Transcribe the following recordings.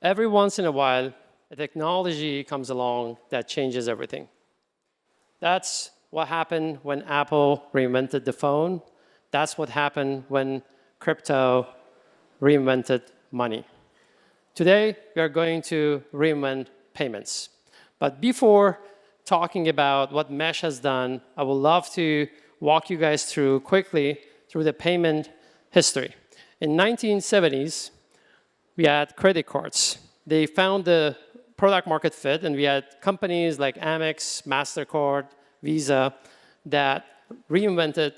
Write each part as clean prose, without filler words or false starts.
every once in a while, a technology comes along that changes everything. That's what happened when Apple reinvented the phone. That's what happened when crypto reinvented money. Today, we are going to reinvent payments. But before talking about what Mesh has done, I would love to walk you guys through quickly through the payment history. In 1970s, we had credit cards. They found the product market fit, and we had companies like Amex, MasterCard, Visa that reinvented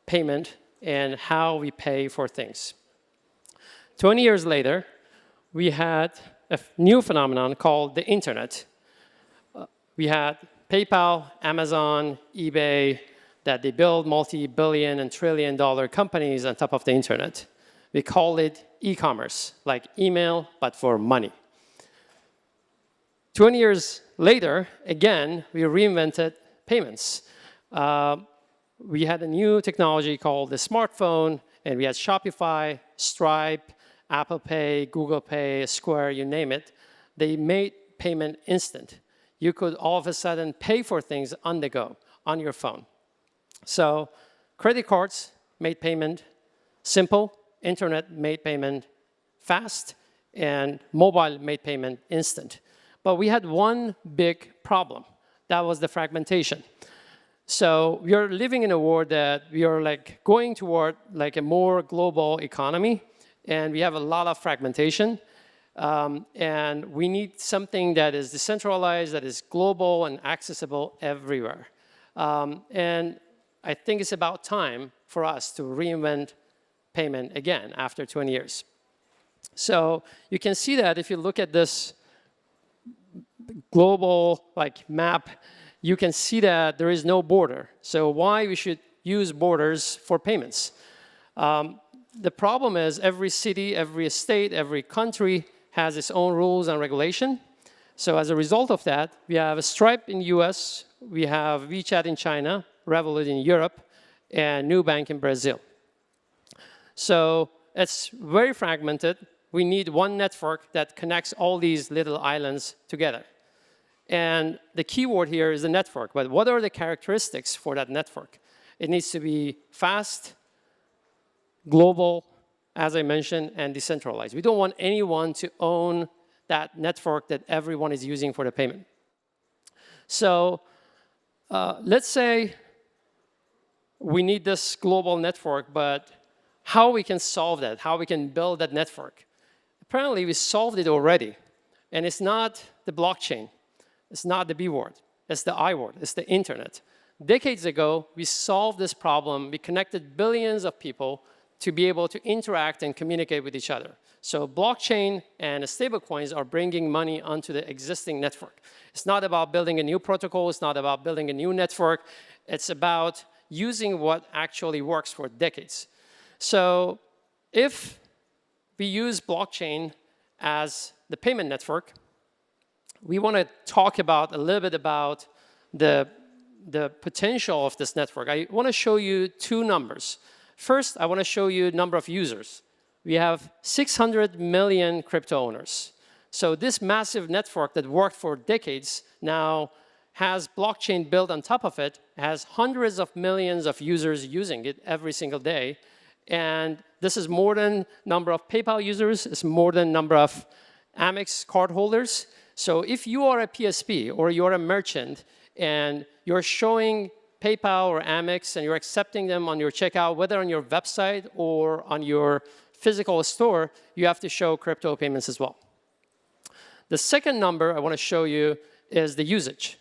payment and how we pay for things. 20 years later, we had a new phenomenon called the internet. We had PayPal, Amazon, eBay, that they build multi-billion and trillion-dollar companies on top of the internet. We call it e-commerce, like email, but for money. 20 years later, again, we reinvented payments. We had a new technology called the smartphone, and we had Shopify, Stripe, Apple Pay, Google Pay, Square, you name it. They made payment instant. You could all of a sudden pay for things on the go, on your phone. So credit cards made payment simple, internet made payment fast, and mobile made payment instant. But we had one big problem. That was the fragmentation. So we are living in a world that we are like going toward like a more global economy, and we have a lot of fragmentation. And we need something that is decentralized, that is global and accessible everywhere. And I think it's about time for us to reinvent payment again after 20 years. So you can see that if you look at this global map, you can see that there is no border. So why we should use borders for payments? The problem is every city, every state, every country has its own rules and regulation. So as a result of that, we have a Stripe in the US, we have WeChat in China, Revolut in Europe, and Nubank in Brazil. So it's very fragmented. We need one network that connects all these little islands together. And the key word here is the network. But what are the characteristics for that network? It needs to be fast, global, as I mentioned, and decentralized. We don't want anyone to own that network that everyone is using for the payment. So let's say we need this global network, but how we can solve that, how we can build that network. Apparently, we solved it already. And it's not the blockchain. It's not the B word. It's the I word. It's the internet. Decades ago, we solved this problem. We connected billions of people to be able to interact and communicate with each other. So blockchain and stablecoins are bringing money onto the existing network. It's not about building a new protocol. It's not about building a new network. It's about using what actually works for decades. So if we use blockchain as the payment network, we want to talk about a little bit about the potential of this network. I want to show you two numbers. First, I want to show you the number of users. We have 600 million crypto owners. So this massive network that worked for decades now has blockchain built on top of it, has hundreds of millions of users using it every single day. And this is more than number of PayPal users. It's more than number of Amex cardholders. So if you are a PSP or you're a merchant and you're showing PayPal or Amex and you're accepting them on your checkout, whether on your website or on your physical store, you have to show crypto payments as well. The second number I want to show you is the usage.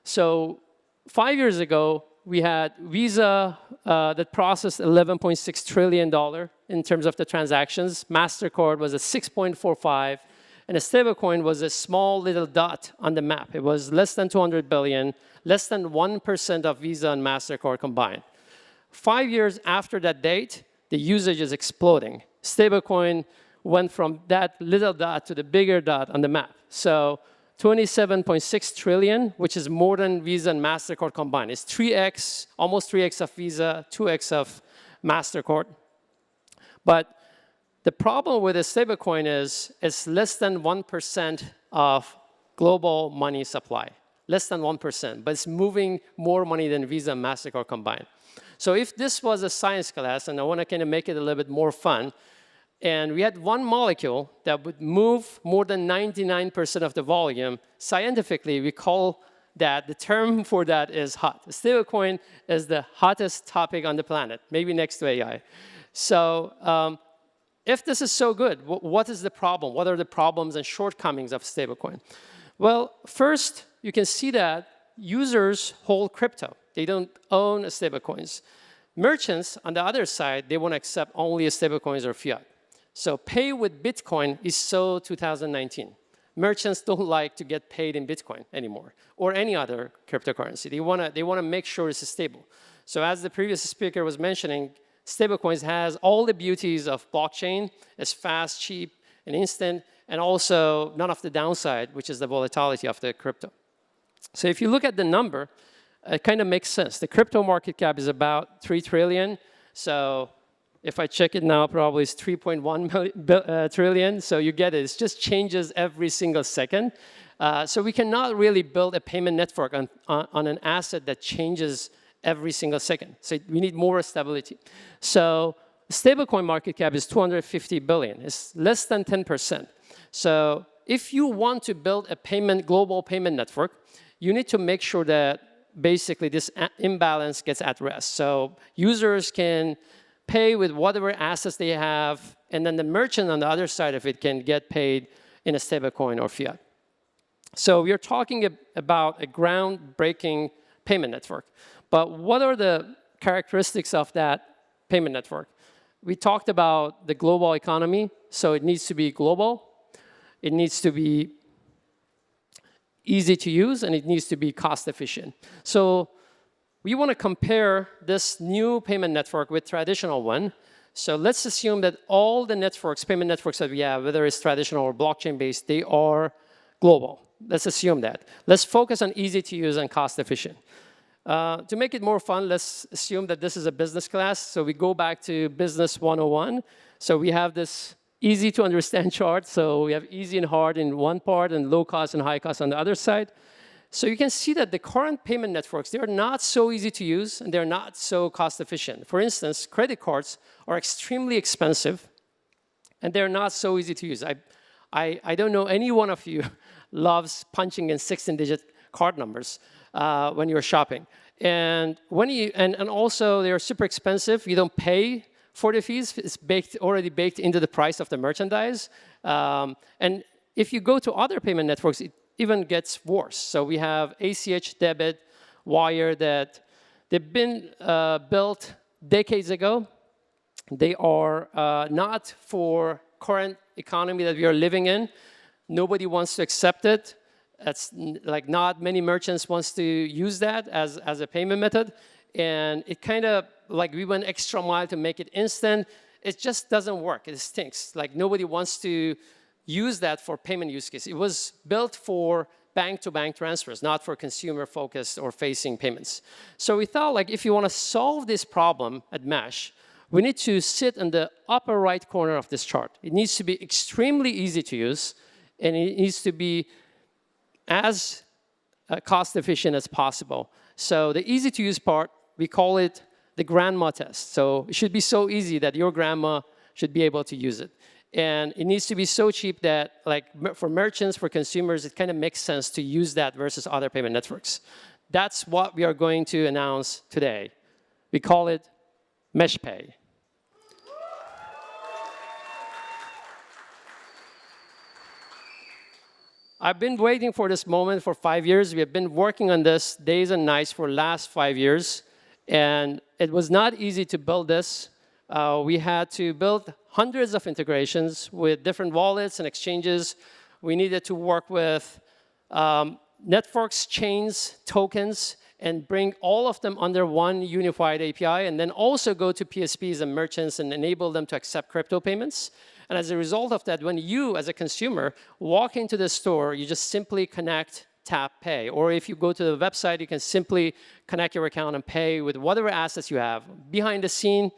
So 5 years ago, we had Visa that processed $11.6 trillion in terms of the transactions. MasterCard was at 6.45, and a stablecoin was a small little dot on the map. It was less than 200 billion, less than 1% of Visa and MasterCard combined. 5 years after that date, the usage is exploding. Stablecoin went from that little dot to the bigger dot on the map. So 27.6 trillion, which is more than Visa and MasterCard combined. It's 3x, almost 3x of Visa, 2x of MasterCard. But The problem with a stablecoin is it's less than 1% of global money supply. Less than 1%, but it's moving more money than Visa and MasterCard combined. So if this was a science class, and I want to kind of make it a little bit more fun, and we had one molecule that would move more than 99% of the volume, scientifically, we call that, the term for that is hot. Stablecoin is the hottest topic on the planet, maybe next to AI. So if this is so good, what is the problem? What are the problems and shortcomings of stablecoin? Well, first, you can see that users hold crypto. They don't own stablecoins. Merchants, on the other side, they want to accept only stablecoins or fiat. So pay with Bitcoin is so 2019. Merchants don't like to get paid in Bitcoin anymore, or any other cryptocurrency. They want to make sure it's stable. So as the previous speaker was mentioning, stablecoins has all the beauties of blockchain. It's fast, cheap, and instant, and also none of the downside, which is the volatility of the crypto. So if you look at the number, it kind of makes sense. The crypto market cap is about 3 trillion. So if I check it now, probably it's 3.1 trillion. So you get it. It just changes every single second. So we cannot really build a payment network on an asset that changes every single second. So we need more stability. So stablecoin market cap is 250 billion. It's less than 10%. So if you want to build a global payment network, you need to make sure that basically this imbalance gets addressed. So users can pay with whatever assets they have, and then the merchant on the other side of it can get paid in a stablecoin or fiat. So we are talking about a groundbreaking payment network. But what are the characteristics of that payment network? We talked about the global economy, so it needs to be global. It needs to be easy to use, and it needs to be cost efficient. So we want to compare this new payment network with traditional one. So let's assume that all the networks, payment networks that we have, whether it's traditional or blockchain-based, they are global. Let's assume that. Let's focus on easy to use and cost efficient. To make it more fun, let's assume that this is a business class. So we go back to Business 101. So we have this easy to understand chart. So we have easy and hard in one part and low cost and high cost on the other side. So you can see that the current payment networks, they are not so easy to use and they're not so cost efficient. For instance, credit cards are extremely expensive and they're not so easy to use. I don't know any one of you loves punching in 16-digit card numbers when you're shopping. And also they're super expensive. You don't pay for the fees. It's already baked into the price of the merchandise. And if you go to other payment networks, it even gets worse. So we have ACH, debit, wire that they've been built decades ago. They are not for current economy that we are living in. Nobody wants to accept it. That's like not many merchants wants to use that as a payment method. And it kind of like we went extra mile to make it instant. It just doesn't work. It stinks. Like nobody wants to use that for payment use case. It was built for bank-to-bank transfers, not for consumer-focused or facing payments. So we thought like if you want to solve this problem at Mesh, we need to sit in the upper right corner of this chart. It needs to be extremely easy to use, and it needs to be as cost efficient as possible. So the easy to use part, we call it the grandma test. So it should be so easy that your grandma should be able to use it. And it needs to be so cheap that like for merchants, for consumers, it kind of makes sense to use that versus other payment networks. That's what we are going to announce today. We call it MeshPay. I've been waiting for this moment for 5 years. We have been working on this days and nights for the last 5 years. And it was not easy to build this. We had to build hundreds of integrations with different wallets and exchanges. We needed to work with networks, chains, tokens, and bring all of them under one unified API, and then also go to PSPs and merchants and enable them to accept crypto payments. And as a result of that, when you, as a consumer, walk into the store, you just simply connect, tap, pay. Or if you go to the website, you can simply connect your account and pay with whatever assets you have. Behind the scene,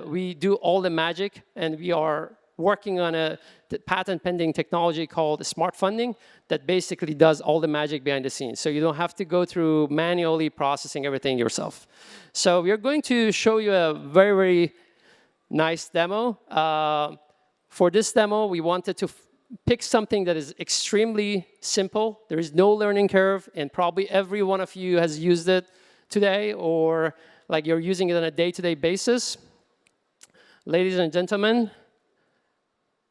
we do all the magic, and we are working on a patent-pending technology called smart funding that basically does all the magic behind the scenes. So you don't have to go through manually processing everything yourself. So we are going to show you a very, very nice demo. For this demo, we wanted to pick something that is extremely simple. There is no learning curve, and probably every one of you has used it today, or like you're using it on a day-to-day basis. Ladies and gentlemen,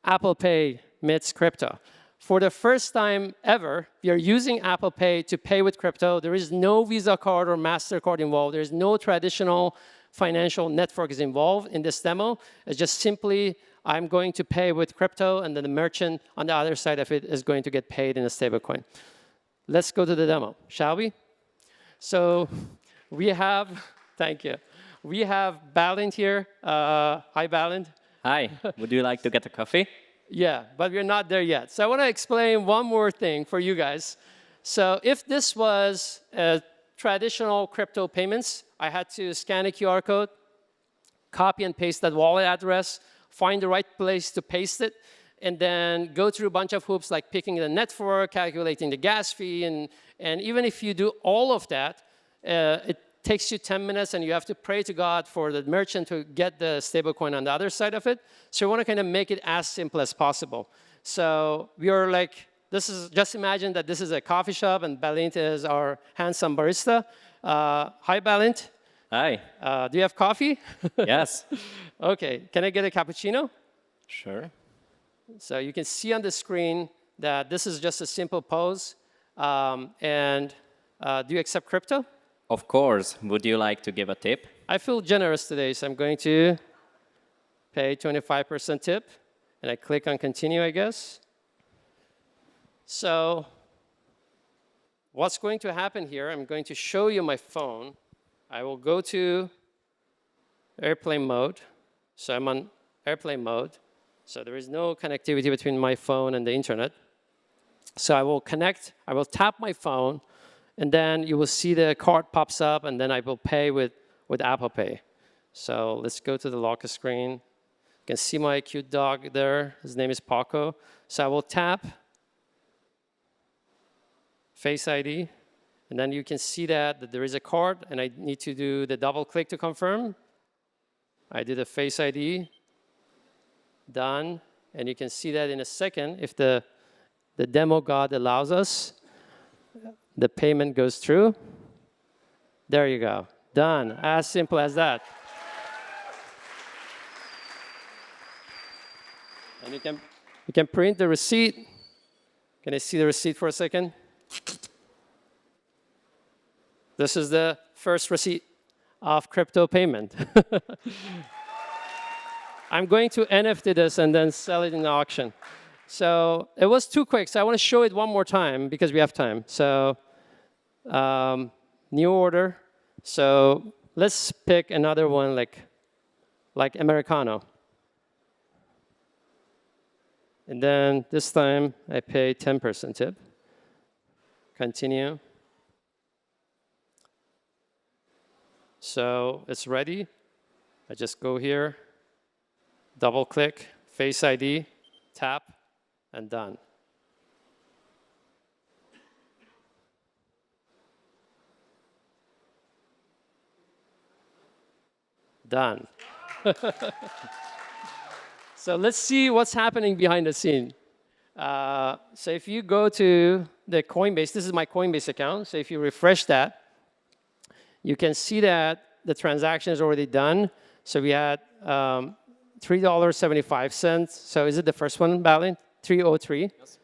Apple Pay meets crypto. For the first time ever, we are using Apple Pay to pay with crypto. There is no Visa card or MasterCard involved. There is no traditional financial networks involved in this demo. It's just simply, I'm going to pay with crypto, and then the merchant on the other side of it is going to get paid in a stablecoin. Let's go to the demo, shall we? So we have, thank you. We have Balint here. Hi, Balint. Hi, would you like to get a coffee? Yeah, but we're not there yet. So I want to explain one more thing for you guys. So if this was traditional crypto payments, I had to scan a QR code, copy and paste that wallet address, find the right place to paste it, and then go through a bunch of hoops like picking the network, calculating the gas fee, and even if you do all of that, it takes you 10 minutes, and you have to pray to God for the merchant to get the stablecoin on the other side of it. So we want to kind of make it as simple as possible. So we are like, this is, just imagine that this is a coffee shop, and Balint is our handsome barista. Hi, Balint. Hi. Do you have coffee? Yes. OK, can I get a cappuccino? Sure. So you can see on the screen that this is just a simple pose. Do you accept crypto? Of course. Would you like to give a tip? I feel generous today, so I'm going to pay 25% tip. And I click on continue, I guess. So what's going to happen here, I'm going to show you my phone. I will go to airplane mode. So I'm on airplane mode. So there is no connectivity between my phone and the internet. So I will connect, I will tap my phone, and then you will see the card pops up, and then I will pay with Apple Pay. So let's go to the lock screen. You can see my cute dog there. His name is Paco. So I will tap Face ID, and then you can see that there is a card, and I need to do the double click to confirm. I did a Face ID, done, and you can see that in a second, if the demo god allows us, the payment goes through. There you go, done, as simple as that. And you can print the receipt. Can I see the receipt for a second? This is the first receipt of crypto payment. I'm going to NFT this and then sell it in the auction. So it was too quick, so I want to show it one more time because we have time. So new order. So let's pick another one like Americano. And then this time I pay 10% tip. Continue. So it's ready. I just go here, double click, Face ID, tap, and done. Done. So let's see what's happening behind the scene. So if you go to the Coinbase, this is my Coinbase account. So if you refresh that, you can see that the transaction is already done. So we had $3.75. So is it the first one, Balint? 303. Yes.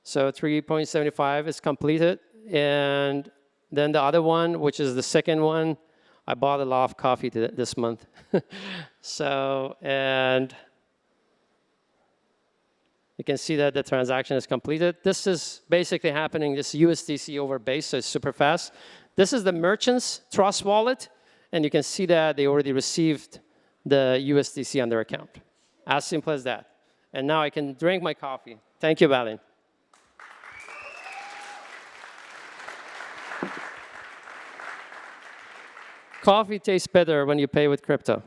So 3.75 is completed. And then the other one, which is the second one, I bought a lot of coffee this month. So, and you can see that the transaction is completed. This is basically happening, this USDC over base, so it's super fast. This is the merchant's Trust wallet, and you can see that they already received the USDC on their account. As simple as that. And now I can drink my coffee. Thank you, Balint. Coffee tastes better when you pay with crypto.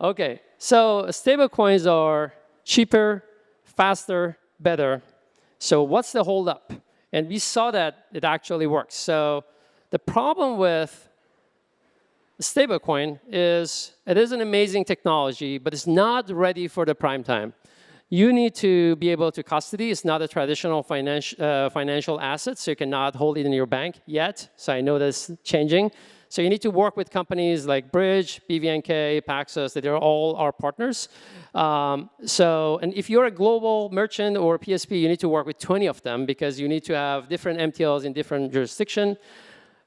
Okay, so stablecoins are cheaper, faster, better. So what's the holdup? And we saw that it actually works. So the problem with stablecoin is it is an amazing technology, but it's not ready for the prime time. You need to be able to custody. It's not a traditional financial asset, so you cannot hold it in your bank yet. So I know that's changing. So you need to work with companies like Bridge, BVNK, Paxos, that are all our partners. And if you're a global merchant or PSP, you need to work with 20 of them because you need to have different MTLs in different jurisdictions.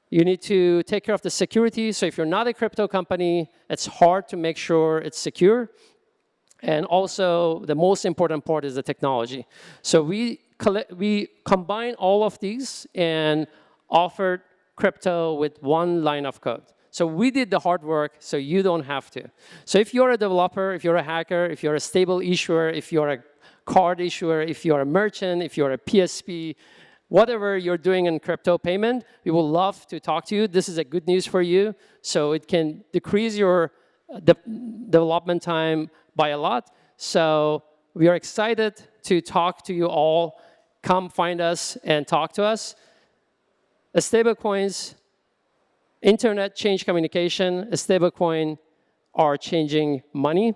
You need to take care of the security. So if you're not a crypto company, it's hard to make sure it's secure. And also, the most important part is the technology. So we combine all of these and offered crypto with one line of code. So we did the hard work, so you don't have to. So if you're a developer, if you're a hacker, if you're a stable issuer, if you're a card issuer, if you're a merchant, if you're a PSP, whatever you're doing in crypto payment, we would love to talk to you. This is a good news for you. So it can decrease your development time by a lot. So we are excited to talk to you all. Come find us and talk to us. Stablecoins, internet change communication. Stablecoin are changing money.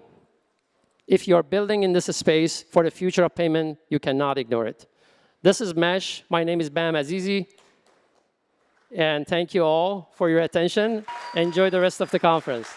If you're building in this space for the future of payment, you cannot ignore it. This is Mesh. My name is Bam Azizi. And thank you all for your attention. Enjoy the rest of the conference.